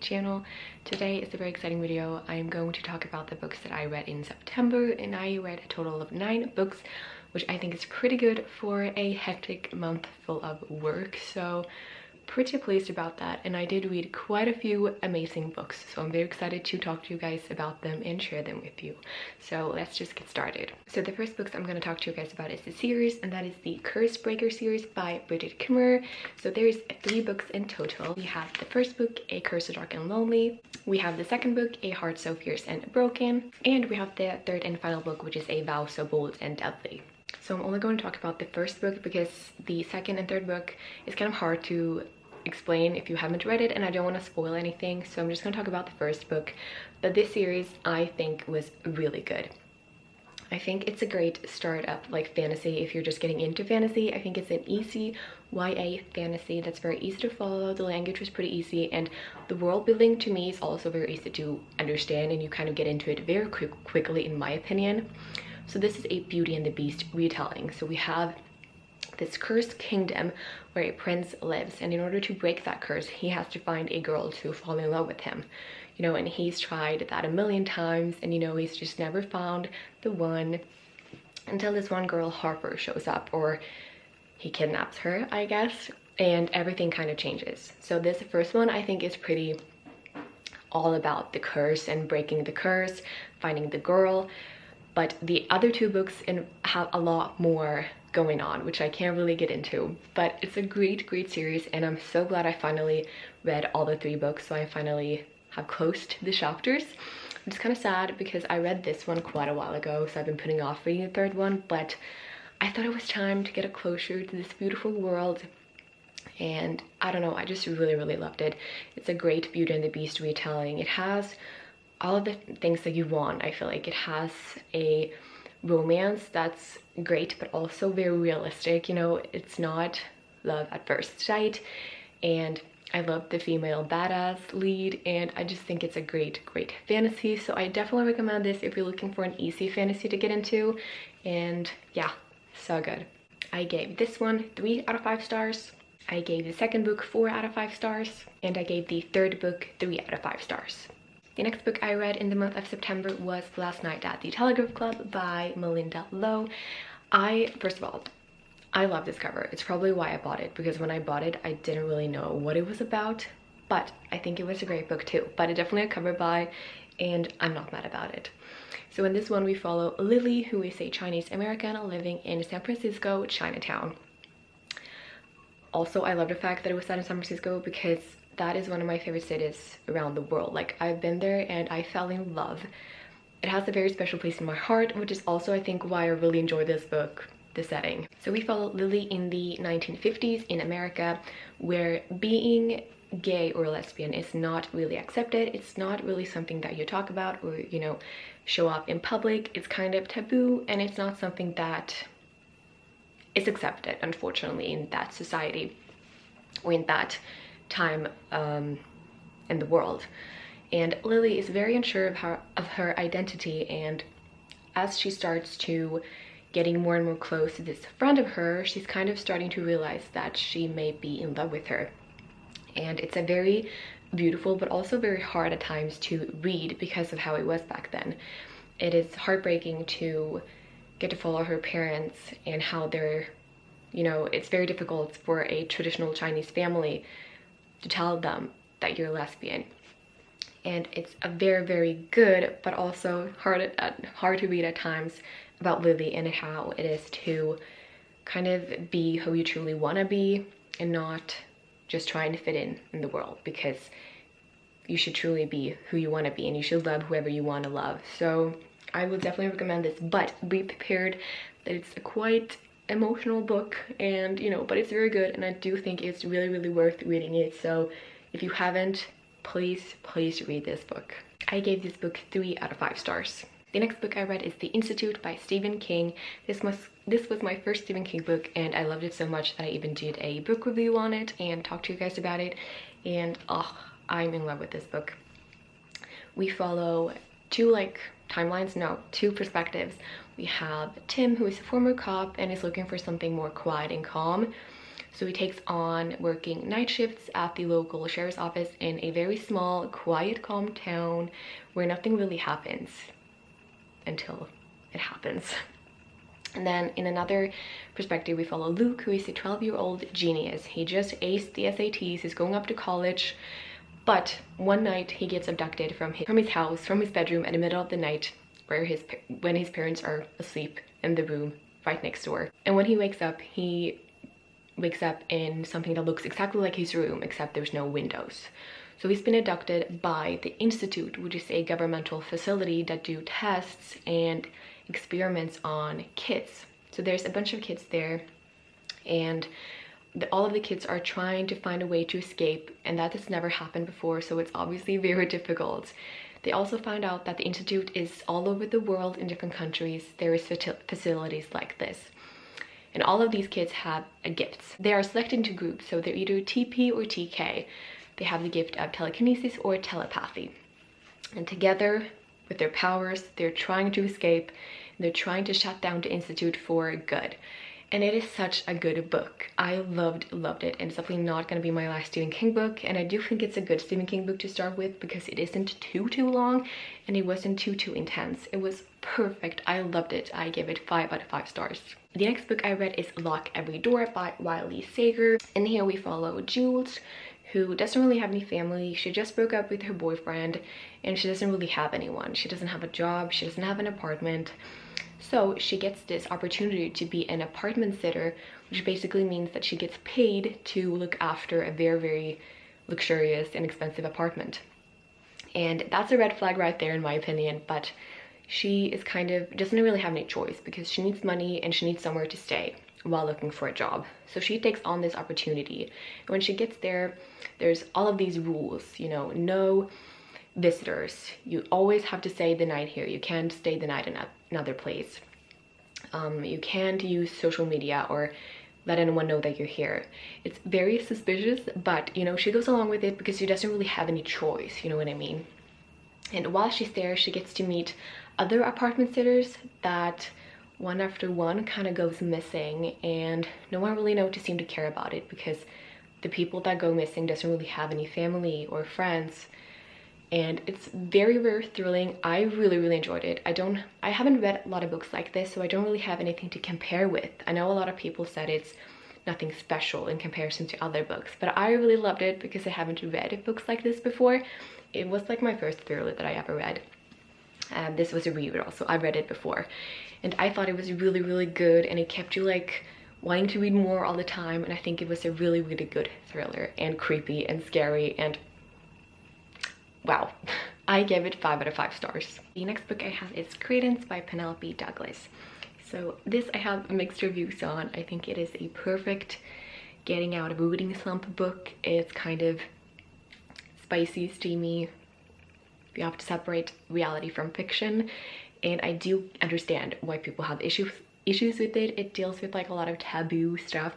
channel. Today is a very exciting video. I am going to talk about the books that I read in September, and I read a total of 9 books, which I think is pretty good for a hectic month full of work. So pretty pleased about that, and I did read quite a few amazing books, so I'm very excited to talk to you guys about them and share them with you. So let's just get started. So the first books I'm going to talk to you guys about is the series, and that is the Curse Breaker series by Bridget Kimmerer. So there's 3 books in total. We have the first book, A Curse so Dark and Lonely. We have the second book, A Heart So Fierce and Broken, and we have the third and final book, which is A Vow So Bold and Deadly. So I'm only going to talk about the first book because the second and third book is kind of hard to explain if you haven't read it, and I don't want to spoil anything, so I'm just going to talk about the first book. But this series I think was really good. I think it's a great start up like fantasy if you're just getting into fantasy. I think it's an easy YA fantasy that's very easy to follow. The language was pretty easy, and the world building to me is also very easy to understand, and you kind of get into it very quickly in my opinion. So this is a Beauty and the Beast retelling. So we have this cursed kingdom where a prince lives, and in order to break that curse he has to find a girl to fall in love with him, you know, and he's tried that a million times, and you know, he's just never found the one until this one girl, Harper, shows up, or he kidnaps her, I guess, and everything kind of changes. So this first one I think is pretty all about the curse and breaking the curse, finding the girl. But the other 2 books have a lot more going on, which I can't really get into. But it's a great series, and I'm so glad I finally read all the 3 books, so I finally have closed the chapters. It's kind of sad because I read this one quite a while ago, so I've been putting off reading the third one, but I thought it was time to get a closure to this beautiful world. And I don't know, I just really loved it. It's a great Beauty and the Beast retelling. It has all of the things that you want. I feel like it has a romance that's great, but also very realistic. You know, it's not love at first sight, and I love the female badass lead, and I just think it's a great fantasy. So I definitely recommend this if you're looking for an easy fantasy to get into. And yeah, so good. I gave this one 3 out of 5 stars. I gave the second book 4 out of 5 stars, and I gave the third book 3 out of 5 stars. The next book I read in the month of September was Last Night at the Telegraph Club by Melinda Lowe. First of all, I love this cover. It's probably why I bought it, because when I bought it, I didn't really know what it was about, but I think it was a great book too. But it's definitely a cover buy, and I'm not mad about it. So in this one, we follow Lily, who is a Chinese American living in San Francisco, Chinatown. Also, I love the fact that it was set in San Francisco because that is one of my favorite cities around the world. Like, I've been there and I fell in love. It has a very special place in my heart, which is also I think why I really enjoy this book, the setting. So we follow Lily in the 1950s in America, where being gay or lesbian is not really accepted. It's not really something that you talk about or, you know, show up in public. It's kind of taboo, and it's not something that is accepted, unfortunately, in that society or in that time in the world. And Lily is very unsure of her identity, and as she starts to getting more and more close to this friend of hers, she's kind of starting to realize that she may be in love with her. And it's a very beautiful but also very hard at times to read because of how it was back then. It is heartbreaking to get to follow her parents and how they're, you know, it's very difficult for a traditional Chinese family to tell them that you're lesbian. And it's a very good but also hard to read at times about Lily and how it is to kind of be who you truly want to be and not just trying to fit in the world, because you should truly be who you want to be and you should love whoever you want to love. So I would definitely recommend this, but be prepared that it's a quite emotional book, and you know, but it's very good, and I do think it's really worth reading it. So if you haven't, please read this book. I gave this book 3 out of 5 stars. The next book I read is The Institute by Stephen King. This was my first Stephen King book, and I loved it so much that I even did a book review on it and talked to you guys about it, and I'm in love with this book. We follow 2 perspectives. We have Tim, who is a former cop and is looking for something more quiet and calm. So he takes on working night shifts at the local sheriff's office in a very small, quiet, calm town where nothing really happens until it happens. And then in another perspective, we follow Luke, who is a 12-year-old genius. He just aced the SATs, he's going up to college, but one night he gets abducted from his house, from his bedroom in the middle of the night, when his parents are asleep in the room right next door. And when he wakes up in something that looks exactly like his room, except there's no windows. So he's been abducted by the Institute, which is a governmental facility that do tests and experiments on kids. So there's a bunch of kids there, and all of the kids are trying to find a way to escape, and that has never happened before, so it's obviously very difficult. They also find out that the Institute is all over the world in different countries. There is facilities like this. And all of these kids have gifts. They are selected into groups, so they're either TP or TK. They have the gift of telekinesis or telepathy. And together, with their powers, they're trying to escape. They're trying to shut down the Institute for good. And it is such a good book. I loved it, and it's definitely not going to be my last Stephen King book, and I do think it's a good Stephen King book to start with because it isn't too long, and it wasn't too intense. It was perfect. I loved it. I give it 5 out of 5 stars. The next book I read is Lock Every Door by Wiley Sager, and here we follow Jules, who doesn't really have any family. She just broke up with her boyfriend, and she doesn't really have anyone. She doesn't have a job, she doesn't have an apartment. So she gets this opportunity to be an apartment sitter, which basically means that she gets paid to look after a very luxurious and expensive apartment. And that's a red flag right there in my opinion, but she is doesn't really have any choice because she needs money and she needs somewhere to stay while looking for a job. So she takes on this opportunity. And when she gets there, there's all of these rules, you know, no visitors. You always have to stay the night here. You can't stay the night in another place. You can't use social media or let anyone know that you're here. It's very suspicious, but you know, she goes along with it because she doesn't really have any choice, you know what I mean? And while she's there, she gets to meet other apartment sitters that one after one kind of goes missing, and no one really seem to care about it because the people that go missing doesn't really have any family or friends. And it's very thrilling. I really enjoyed it. I haven't read a lot of books like this, so I don't really have anything to compare with. I know a lot of people said it's nothing special in comparison to other books, but I really loved it because I haven't read books like this before. It was like my first thriller that I ever read. This was a reread also. I read it before, and I thought it was really good, and it kept you like wanting to read more all the time. And I think it was a really good thriller, and creepy and scary, and wow. I gave it 5 out of 5 stars. The next book I have is Credence by Penelope Douglas. So this I have mixed reviews on. I think it is a perfect getting out of a reading slump book. It's kind of spicy, steamy. You have to separate reality from fiction, and I do understand why people have issues with it. It deals with like a lot of taboo stuff,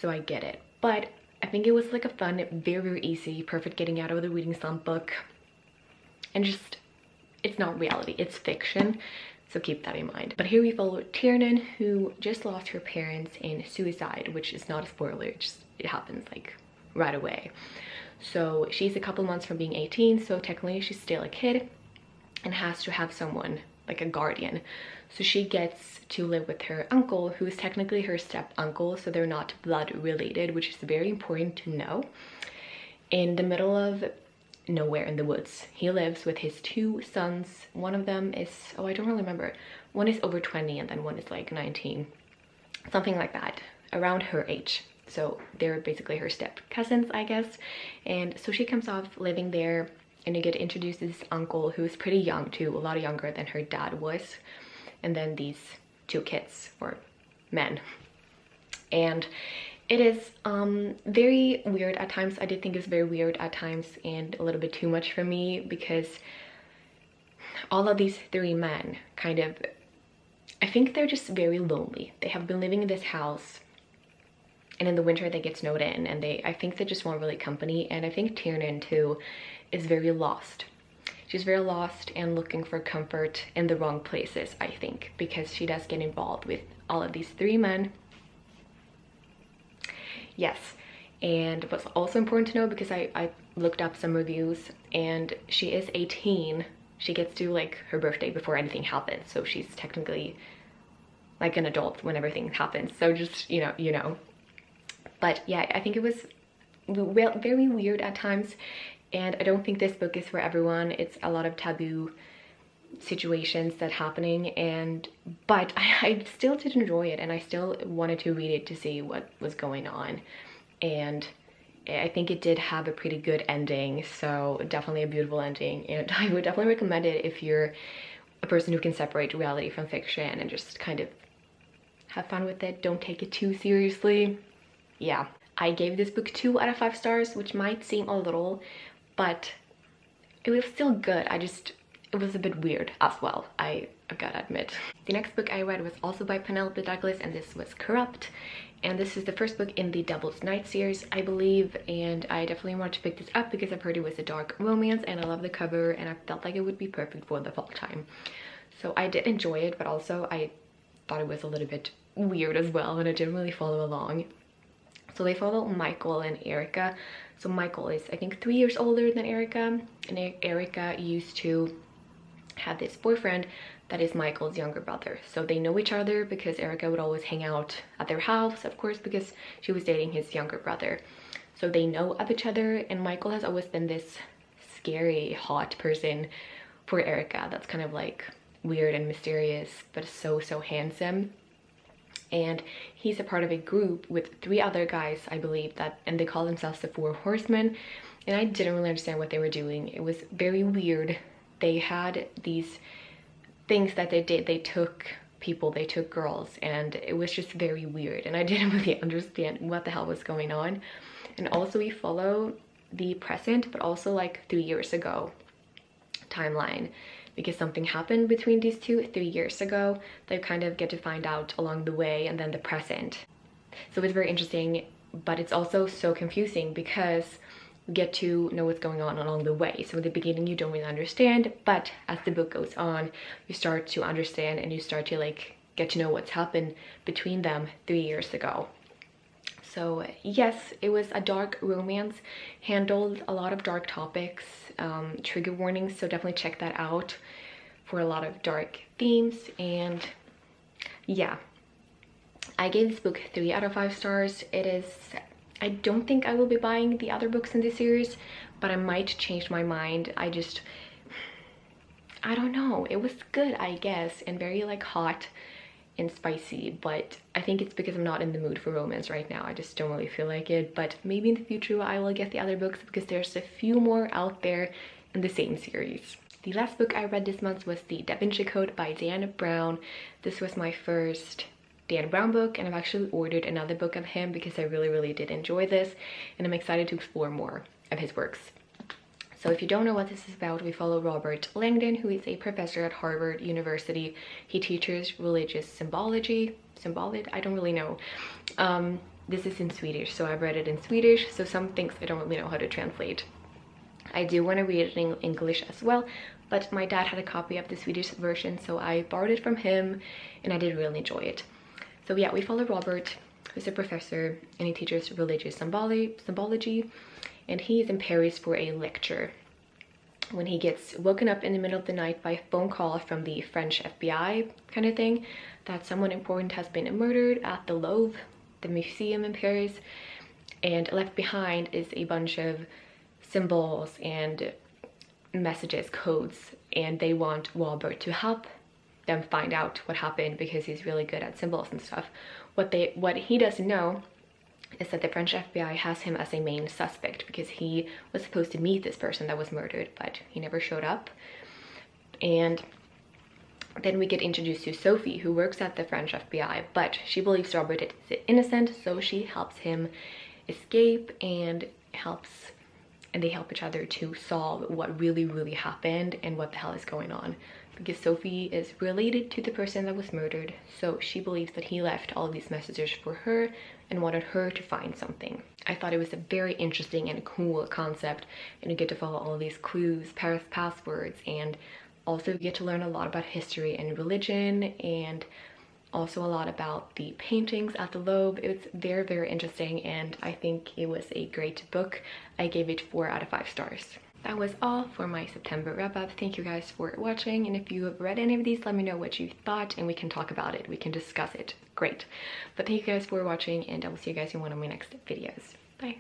so I get it. But I think it was like a fun, very easy, perfect getting out of the reading slump book. And just, it's not reality, it's fiction, so keep that in mind. But here we follow Tiernan, who just lost her parents in suicide, which is not a spoiler, it happens like right away. So she's a couple months from being 18, so technically she's still a kid and has to have someone, like a guardian. So she gets to live with her uncle, who is technically her step uncle, so they're not blood related, which is very important to know. In the middle of nowhere in the woods, he lives with his 2 sons. One of them is, oh, I don't really remember. One is over 20 and then one is like 19, something like that, around her age. So they're basically her step cousins, I guess. And so she comes off living there, and you get introduced to this uncle who's pretty young too, a lot younger than her dad was. And then these 2 kids, or men. And it is very weird at times. I did think it was very weird at times and a little bit too much for me, because all of these 3 men kind of, I think they're just very lonely. They have been living in this house, and in the winter they get snowed in, and I think they just want really company. And I think Tiernan too is very lost. She's very lost and looking for comfort in the wrong places, I think, because she does get involved with all of these 3 men. Yes. And what's also important to know, because I looked up some reviews, and she is 18. She gets to like her birthday before anything happens, so she's technically like an adult when everything happens. So just, you know. But yeah, I think it was very weird at times, and I don't think this book is for everyone. It's a lot of taboo situations that happening, but I still did enjoy it, and I still wanted to read it to see what was going on. And I think it did have a pretty good ending, so definitely a beautiful ending, and I would definitely recommend it if you're a person who can separate reality from fiction and just kind of have fun with it. Don't take it too seriously. Yeah, I gave this book 2 out of 5 stars, which might seem a little, but it was still good. It was a bit weird as well, I gotta admit. The next book I read was also by Penelope Douglas, and this was Corrupt. And this is the first book in the Devil's Night series, I believe, and I definitely wanted to pick this up because I've heard it was a dark romance, and I love the cover, and I felt like it would be perfect for the fall time. So I did enjoy it, but also I thought it was a little bit weird as well, and I didn't really follow along. So they follow Michael and Erica. So Michael is, I think, 3 years older than Erica, and Erica used to have this boyfriend that is Michael's younger brother. So they know each other because Erica would always hang out at their house, of course, because she was dating his younger brother. So they know of each other, and Michael has always been this scary, hot person for Erica. That's kind of like weird and mysterious, but so handsome. And he's a part of a group with 3 other guys, I believe, and they call themselves the 4 Horsemen. And I didn't really understand what they were doing. It was very weird. They had these things that they did. They took people, they took girls, and it was just very weird, and I didn't really understand what the hell was going on. And also we follow the present, but also like 3 years ago timeline, because something happened between these 3 years ago. They kind of get to find out along the way, and then the present. So it's very interesting, but it's also so confusing because you get to know what's going on along the way. So in the beginning you don't really understand, but as the book goes on you start to understand, and you start to like get to know what's happened between them 3 years ago. So yes, it was a dark romance, handled a lot of dark topics, trigger warnings, so definitely check that out for a lot of dark themes. And yeah, I gave this book 3 out of 5 stars. I don't think I will be buying the other books in this series, but I might change my mind. I don't know. It was good, I guess, and very like hot and spicy, but I think it's because I'm not in the mood for romance right now. I just don't really feel like it, but maybe in the future I will get the other books because there's a few more out there in the same series. The last book I read this month was The Da Vinci Code by Dan Brown. This was my first Dan Brown book, and I've actually ordered another book of him because I really did enjoy this, and I'm excited to explore more of his works. So if you don't know what this is about, we follow Robert Langdon, who is a professor at Harvard University. He teaches religious symbology. I don't really know. This is in Swedish, so I've read it in Swedish, so some things I don't really know how to translate. I do want to read it in English as well, but my dad had a copy of the Swedish version, so I borrowed it from him, and I did really enjoy it. So yeah, we follow Robert, who's a professor, and he teaches religious symbology, and he is in Paris for a lecture when he gets woken up in the middle of the night by a phone call from the French FBI kind of thing, that someone important has been murdered at the Louvre, the museum in Paris, and left behind is a bunch of symbols and messages, codes, and they want Robert to help them find out what happened because he's really good at symbols and stuff. What he doesn't know is that the French FBI has him as a main suspect because he was supposed to meet this person that was murdered, but he never showed up. And then we get introduced to Sophie, who works at the French FBI, but she believes Robert is innocent, so she helps him escape, and they help each other to solve what really happened and what the hell is going on, because Sophie is related to the person that was murdered, so she believes that he left all of these messages for her and wanted her to find something. I thought it was a very interesting and cool concept, and you get to follow all these clues, passwords, and also get to learn a lot about history and religion, and also a lot about the paintings at the Louvre. It's very, very interesting, and I think it was a great book. I gave it 4 out of 5 stars. That was all for my September wrap-up. Thank you guys for watching, and if you have read any of these, let me know what you thought and we can talk about it. We can discuss it. Great. But thank you guys for watching, and I will see you guys in one of my next videos. Bye.